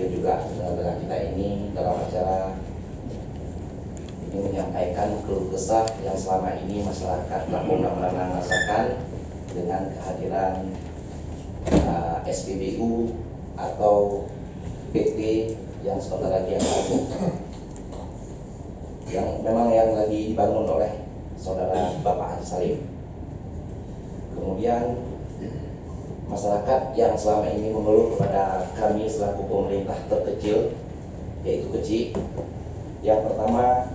hadir juga dengan kita ini dalam acara ini menyampaikan keluh kesah yang selama ini masyarakat Kampung Lamranang rasakan dengan kehadiran SPBU atau PT yang sebentar lagi yang memang yang lagi dibangun oleh saudara Bapak Haji Salim. Kemudian masyarakat yang selama ini mengeluh kepada kami selaku pemerintah terkecil, yaitu kecil. Yang pertama,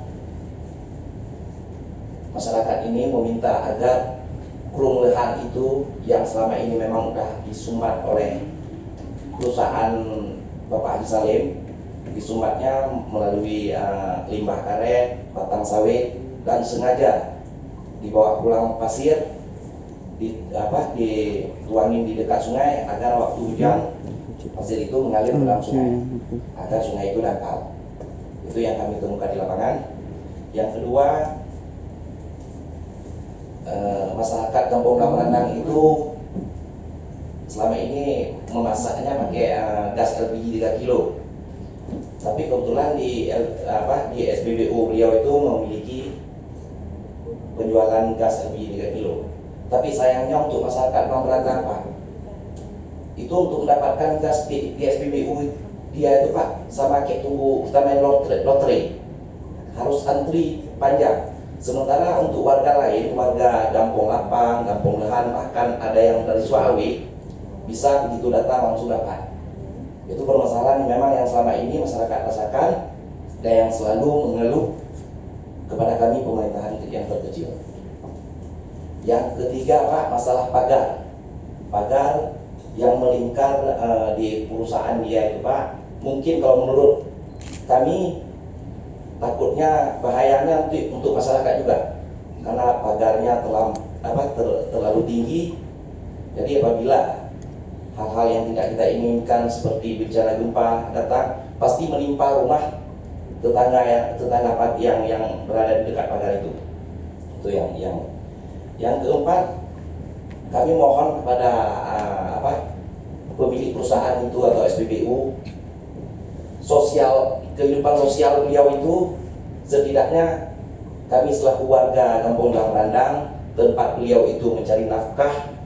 masyarakat ini meminta agar kerumunan itu yang selama ini memang sudah disumbat oleh perusahaan Bapak Haji Salim, disumbatnya melalui limbah karet, batang sawit, dan sengaja dibawa pulang pasir, dituangin di dekat sungai agar waktu hujan pasir itu mengalir ke dalam sungai agar sungai itu dangkal. Itu yang kami temukan di lapangan. Yang kedua, masyarakat Kampung Lamranang itu selama ini memasaknya pakai gas LPG 3 kilo. Tapi kebetulan di SPBU beliau itu memiliki penjualan gas LPG 3 kilo. Tapi sayangnya untuk masyarakat Lamranang Pak, itu untuk mendapatkan gas di SPBU dia itu Pak, sama kayak tunggu kita main lotre, harus antri panjang. Sementara untuk warga lain, warga Kampung Lapang, Kampung Lehan, bahkan ada yang dari Suawi, bisa begitu datang langsung dapat. Itu permasalahan memang yang selama ini masyarakat rasakan dan yang selalu mengeluh kepada kami pemerintahan yang terkecil. Yang ketiga Pak, masalah pagar. Pagar yang melingkar di perusahaan dia itu Pak, mungkin kalau menurut kami takutnya bahayanya untuk masyarakat juga, karena pagarnya terlalu tinggi. Jadi apabila hal-hal yang tidak kita inginkan seperti bencana gempa datang, pasti menimpa rumah tetangga yang berada di dekat pagar itu. Itu yang keempat, kami mohon kepada pemilik perusahaan itu atau SPBU, kehidupan sosial beliau itu setidaknya kami selaku warga Kampung Lamranang, tempat beliau itu mencari nafkah.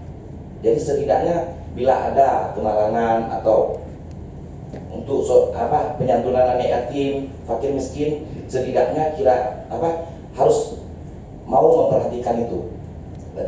Jadi setidaknya bila ada kemalangan atau untuk penyantunan anak yatim, fakir miskin, setidaknya harus mau memperhatikan itu.